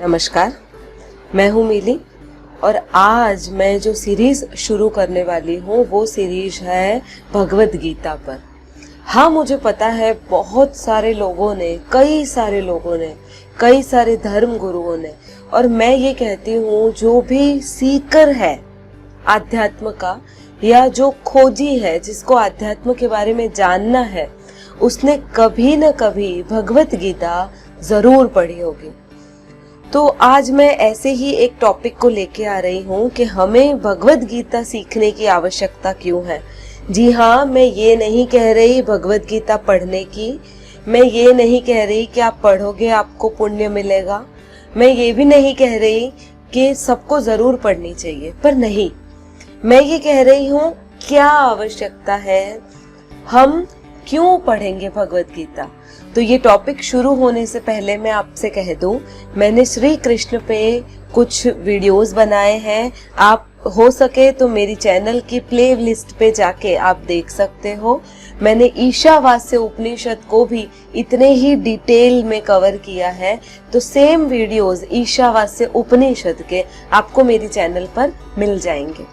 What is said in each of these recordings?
नमस्कार, मैं हूँ मिली और आज मैं जो सीरीज शुरू करने वाली हूँ वो सीरीज है भगवद गीता पर। हाँ, मुझे पता है बहुत सारे लोगों ने, कई सारे धर्म गुरुओं ने, और मैं ये कहती हूँ जो भी सीकर है आध्यात्म का या जो खोजी है, जिसको आध्यात्म के बारे में जानना है, उसने कभी न कभी भगवद गीता जरूर पढ़ी होगी। तो आज मैं ऐसे ही एक टॉपिक को लेके आ रही हूँ कि हमें भगवद गीता सीखने की आवश्यकता क्यों है। जी हाँ, मैं ये नहीं कह रही भगवद गीता पढ़ने की, मैं ये नहीं कह रही कि आप पढ़ोगे आपको पुण्य मिलेगा, मैं ये भी नहीं कह रही कि सबको जरूर पढ़नी चाहिए, पर नहीं, मैं ये कह रही हूँ क्या आवश्यकता है, हम क्यों पढ़ेंगे भगवद गीता। तो ये टॉपिक शुरू होने से पहले मैं आपसे कह दूं, मैंने श्री कृष्ण पे कुछ वीडियोस बनाए हैं। आप हो सके तो मेरी चैनल की प्ले लिस्ट पे जाके आप देख सकते हो। मैंने ईशावास्य उपनिषद को भी इतने ही डिटेल में कवर किया है, तो सेम वीडियोस ईशावास्य उपनिषद के आपको मेरी चैनल पर मिल जाएंगे।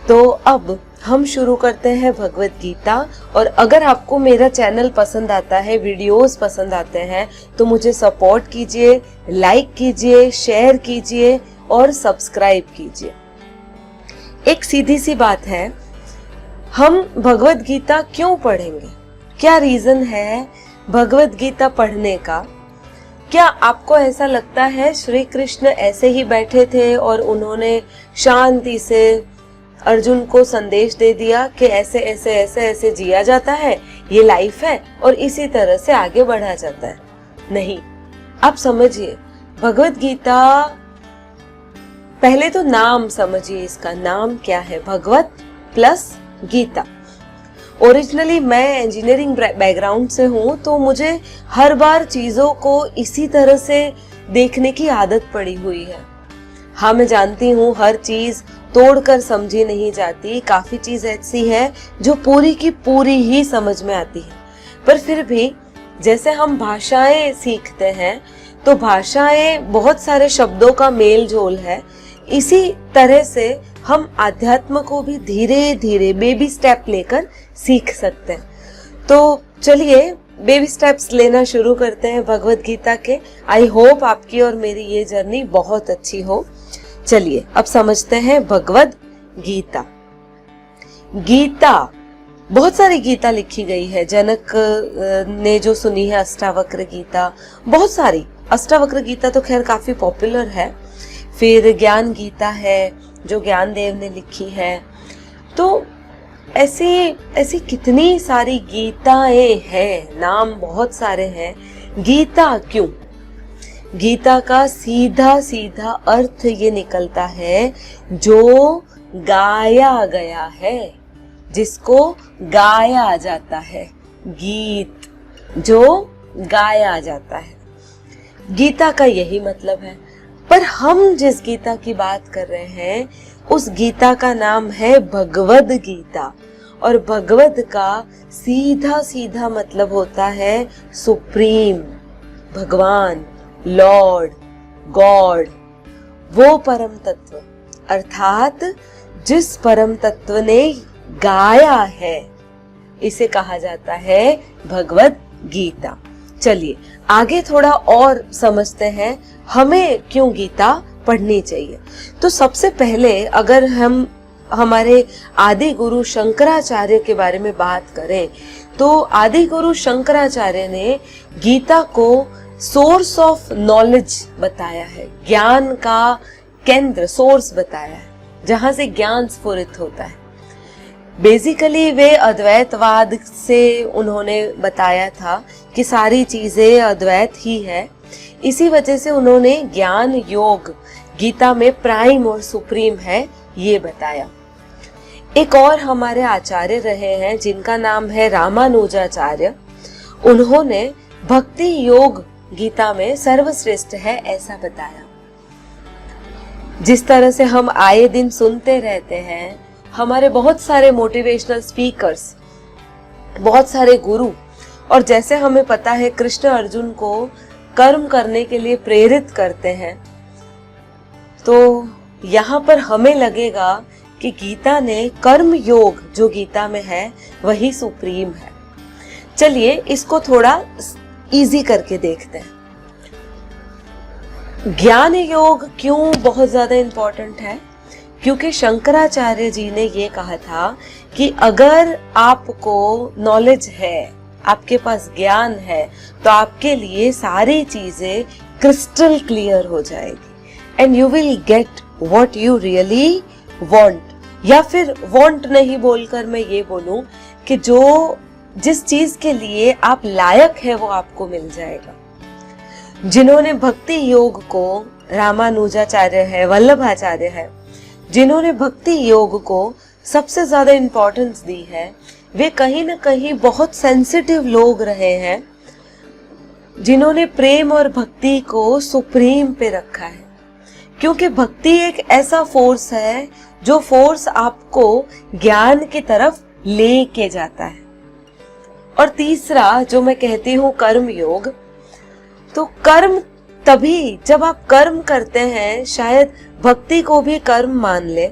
तो अब हम शुरू करते हैं भगवद गीता। और अगर आपको मेरा चैनल पसंद आता है, वीडियोस पसंद आते हैं, तो मुझे सपोर्ट कीजिए, लाइक कीजिए, शेयर कीजिए और सब्सक्राइब कीजिए। एक सीधी सी बात है, हम भगवद गीता क्यों पढ़ेंगे? क्या रीजन है भगवद गीता पढ़ने का? क्या आपको ऐसा लगता है श्री कृष्ण ऐसे ही बैठे थे और उन्होंने शांति से अर्जुन को संदेश दे दिया कि ऐसे ऐसे ऐसे ऐसे जिया जाता है, ये लाइफ है, और इसी तरह से आगे बढ़ा जाता है? नहीं, आप समझिए, भगवद गीता, पहले तो नाम समझिए, इसका नाम क्या है, भगवत प्लस गीता। ओरिजिनली मैं इंजीनियरिंग बैकग्राउंड से हूँ, तो मुझे हर बार चीजों को इसी तरह से देखने की आदत पड़ी हुई है। हाँ, मैं जानती हूँ हर चीज तोड़कर समझी नहीं जाती, काफी चीज ऐसी है जो पूरी की पूरी ही समझ में आती है, पर फिर भी जैसे हम भाषाएं सीखते हैं तो भाषाएं बहुत सारे शब्दों का मेल जोल है, इसी तरह से हम अध्यात्म को भी धीरे धीरे बेबी स्टेप लेकर सीख सकते हैं। तो चलिए बेबी स्टेप्स लेना शुरू करते हैं भगवद गीता के। आई होप आपकी और मेरी ये जर्नी बहुत अच्छी हो। चलिए अब समझते हैं भगवद गीता। गीता, बहुत सारी गीता लिखी गई है। जनक ने जो सुनी है अष्टावक्र गीता, बहुत सारी। अष्टावक्र गीता तो खैर काफी पॉपुलर है। फिर ज्ञान गीता है जो ज्ञान देव ने लिखी है। तो ऐसी कितनी सारी गीताएं हैं, नाम बहुत सारे हैं। गीता क्यों? गीता का सीधा सीधा अर्थ ये निकलता है जो गाया गया है, जिसको गाया जाता है। गीत, जो गाया जाता है, गीता का यही मतलब है। पर हम जिस गीता की बात कर रहे हैं उस गीता का नाम है भगवद गीता, और भगवद का सीधा सीधा मतलब होता है सुप्रीम, भगवान, लॉर्ड, गॉड, वो परम तत्व, अर्थात जिस परम तत्व ने गाया है, इसे कहा जाता है भगवद गीता। चलिए आगे थोड़ा और समझते हैं हमें क्यों गीता पढ़नी चाहिए। तो सबसे पहले अगर हम हमारे आदि गुरु शंकराचार्य के बारे में बात करें, तो आदि गुरु शंकराचार्य ने गीता को सोर्स ऑफ नॉलेज बताया है, ज्ञान का केंद्र, सोर्स बताया है, जहां से ज्ञान स्फुरित होता है। बेसिकली वे अद्वैतवाद से उन्होंने बताया था कि सारी चीजें अद्वैत ही है। इसी वजह से उन्होंने ज्ञान योग गीता में प्राइम और सुप्रीम है, ये बताया। एक और हमारे आचार्य रहे हैं जिनका नाम है रामानुजाचार्य। उन्होंने भक्ति योग गीता में सर्वश्रेष्ठ है ऐसा बताया। जिस तरह से हम आए दिन सुनते रहते हैं, हमारे बहुत सारे मोटिवेशनल स्पीकर्स, बहुत सारे गुरु, और जैसे हमें पता है कृष्ण अर्जुन को कर्म करने के लिए प्रेरित करते हैं, तो यहाँ पर हमें लगेगा कि गीता ने कर्म योग जो गीता में है वही सुप्रीम है। चलिए इसको थोड़ा इजी करके देखते हैं। ज्ञान योग क्यों बहुत ज्यादा इंपॉर्टेंट है? क्योंकि शंकराचार्य जी ने ये कहा था कि अगर आपको नॉलेज है, आपके पास ज्ञान है, तो आपके लिए सारी चीजें क्रिस्टल क्लियर हो जाएगी and you will get what you really want. या फिर वांट नहीं बोलकर मैं ये बोलूं कि जो जिस चीज के लिए आप लायक है वो आपको मिल जाएगा। जिन्होंने भक्ति योग को, रामानुजाचार्य है, वल्लभाचार्य है, जिन्होंने भक्ति योग को सबसे ज्यादा इंपॉर्टेंस दी है, वे कहीं ना कहीं बहुत सेंसिटिव लोग रहे हैं, जिन्होंने प्रेम और भक्ति को सुप्रीम पे रखा है। क्योंकि भक्ति एक ऐसा फोर्स है जो फोर्स आपको ज्ञान की तरफ लेके जाता है। और तीसरा जो मैं कहती हूँ कर्म योग, तो कर्म तभी जब आप कर्म करते हैं, शायद भक्ति को भी कर्म मान ले,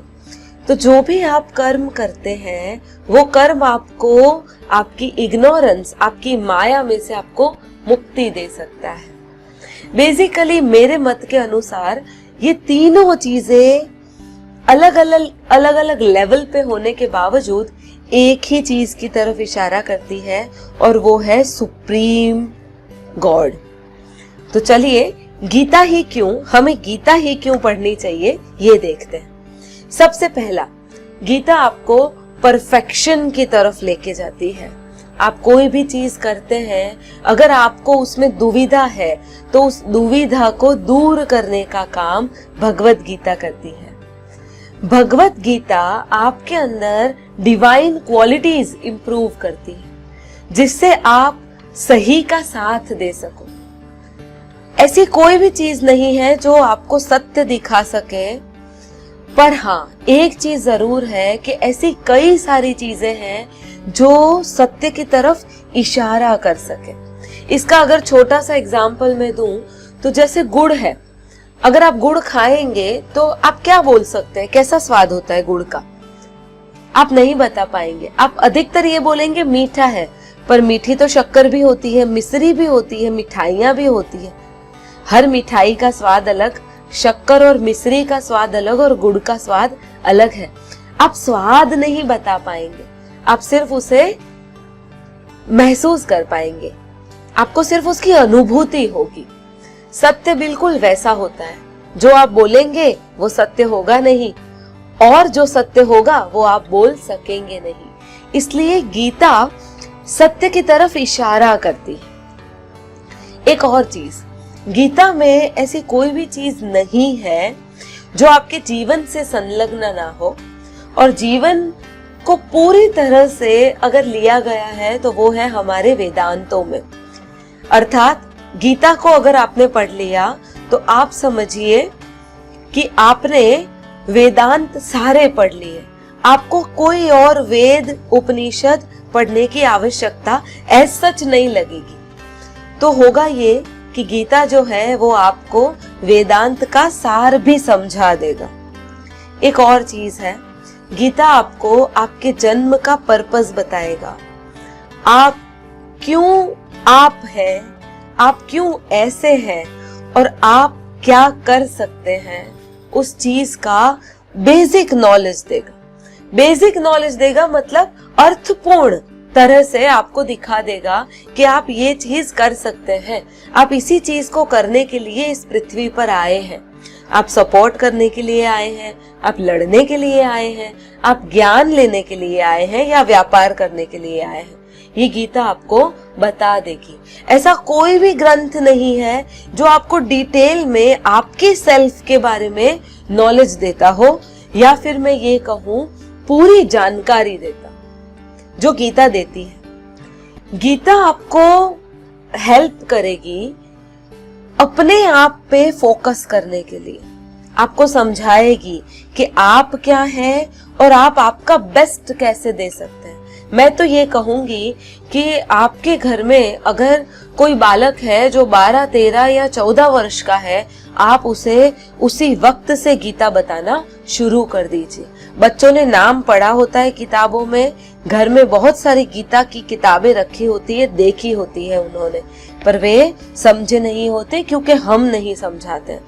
तो जो भी आप कर्म करते हैं वो कर्म आपको आपकी इग्नोरेंस, आपकी माया में से आपको मुक्ति दे सकता है। बेसिकली मेरे मत के अनुसार ये तीनों चीजें अलग अलग लेवल पे होने के बावजूद एक ही चीज की तरफ इशारा करती है, और वो है सुप्रीम गॉड। तो चलिए गीता ही क्यों, हमें गीता ही क्यों पढ़नी चाहिए ये देखते हैं। सबसे पहला, गीता आपको परफेक्शन की तरफ लेके जाती है। आप कोई भी चीज करते हैं, अगर आपको उसमें दुविधा है तो उस दुविधा को दूर करने का काम भगवत गीता करती है। भगवत गीता आपके अंदर डिवाइन क्वालिटीज इंप्रूव करती है, जिससे आप सही का साथ दे सको। ऐसी कोई भी चीज नहीं है जो आपको सत्य दिखा सके, पर हाँ एक चीज जरूर है कि ऐसी कई सारी चीजें हैं जो सत्य की तरफ इशारा कर सके। इसका अगर छोटा सा एग्जाम्पल मैं दूं तो जैसे गुड़ है, अगर आप गुड़ खाएंगे तो आप क्या बोल सकते हैं, कैसा स्वाद होता है गुड़ का? आप नहीं बता पाएंगे। आप अधिकतर ये बोलेंगे मीठा है, पर मीठी तो शक्कर भी होती है, मिश्री भी होती है, मिठाइयां भी होती है। हर मिठाई का स्वाद अलग, शक्कर और मिश्री का स्वाद अलग और गुड़ का स्वाद अलग है। आप स्वाद नहीं बता पाएंगे, आप सिर्फ उसे महसूस कर पाएंगे, आपको सिर्फ उसकी अनुभूति होगी। सत्य बिल्कुल वैसा होता है, जो आप बोलेंगे वो सत्य होगा नहीं, और जो सत्य होगा वो आप बोल सकेंगे नहीं। इसलिए गीता सत्य की तरफ इशारा करती है। एक और चीज, गीता में ऐसी कोई भी चीज नहीं है जो आपके जीवन से संलग्न ना हो, और जीवन को पूरी तरह से अगर लिया गया है तो वो है हमारे वेदांतों में। अर्थात गीता को अगर आपने पढ़ लिया तो आप समझिए कि आपने वेदांत सारे पढ़ लिए। आपको कोई और वेद उपनिषद पढ़ने की आवश्यकता एज सच नहीं लगेगी। तो होगा ये कि गीता जो है वो आपको वेदांत का सार भी समझा देगा। एक और चीज है, गीता आपको आपके जन्म का पर्पस बताएगा। आप क्यों आप हैं, आप क्यों ऐसे हैं, और आप क्या कर सकते हैं, उस चीज का बेसिक नॉलेज देगा। बेसिक नॉलेज देगा मतलब अर्थपूर्ण तरह से आपको दिखा देगा कि आप ये चीज कर सकते हैं। आप इसी चीज को करने के लिए इस पृथ्वी पर आए हैं। आप सपोर्ट करने के लिए आए हैं, आप लड़ने के लिए आए हैं, आप ज्ञान लेने के लिए आए हैं, या व्यापार करने के लिए आए हैं। ये गीता आपको बता देगी। ऐसा कोई भी ग्रंथ नहीं है जो आपको डिटेल में आपके सेल्फ के बारे में नॉलेज देता हो, या फिर मैं ये कहूं पूरी जानकारी देता, जो गीता देती है। गीता आपको हेल्प करेगी अपने आप पे फोकस करने के लिए। आपको समझाएगी कि आप क्या हैं और आप आपका बेस्ट कैसे दे सकते हैं। मैं तो ये कहूंगी कि आपके घर में अगर कोई बालक है जो 12, 13 या 14 वर्ष का है, आप उसे उसी वक्त से गीता बताना शुरू कर दीजिए। बच्चों ने नाम पढ़ा होता है किताबों में, घर में बहुत सारी गीता की किताबें रखी होती है, देखी होती है उन्होंने, पर वे समझे नहीं होते क्योंकि हम नहीं समझाते।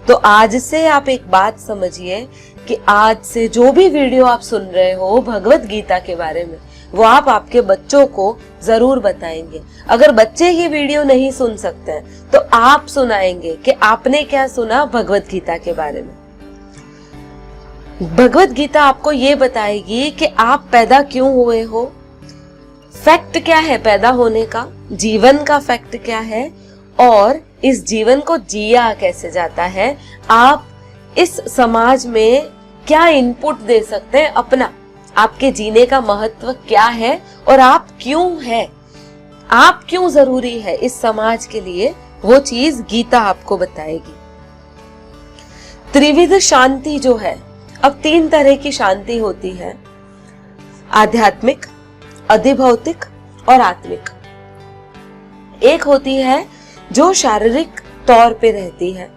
तो आज से आप एक बात समझिए कि आज से जो भी वीडियो आप सुन रहे हो भगवत गीता के बारे में, वो आप आपके बच्चों को जरूर बताएंगे। अगर बच्चे ये वीडियो नहीं सुन सकते हैं तो आप सुनाएंगे कि आपने क्या सुना भगवत गीता के बारे में। भगवत गीता आपको ये बताएगी कि आप पैदा क्यों हुए हो, फैक्ट क्या है पैदा होने का, जीवन का फैक्ट क्या है, और इस जीवन को जिया कैसे जाता है, आप इस समाज में क्या इनपुट दे सकते हैं अपना, आपके जीने का महत्व क्या है और आप क्यों है, आप क्यों जरूरी है इस समाज के लिए, वो चीज गीता आपको बताएगी। त्रिविध शांति जो है, अब 3 तरह की शांति होती है, आध्यात्मिक, अधिभौतिक और आत्मिक। एक होती है जो शारीरिक तौर पे रहती है,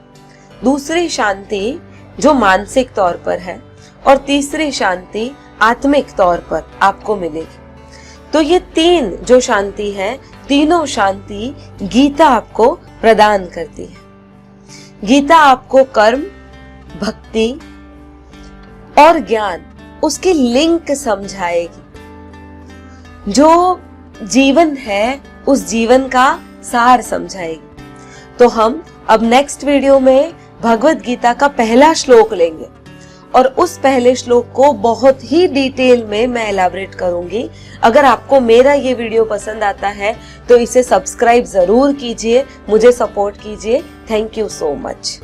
दूसरी शांति जो मानसिक तौर पर है, और तीसरी शांति आत्मिक तौर पर आपको मिलेगी। तो ये 3 जो शांति है, तीनों शांति गीता आपको प्रदान करती है। गीता आपको कर्म, भक्ति और ज्ञान, उसकी लिंक समझाएगी। जो जीवन है उस जीवन का सार समझाएगी। तो हम अब नेक्स्ट वीडियो में भगवत गीता का पहला श्लोक लेंगे और उस पहले श्लोक को बहुत ही डिटेल में मैं एलैबोरेट करूंगी। अगर आपको मेरा ये वीडियो पसंद आता है तो इसे सब्सक्राइब जरूर कीजिए, मुझे सपोर्ट कीजिए। Thank you so much.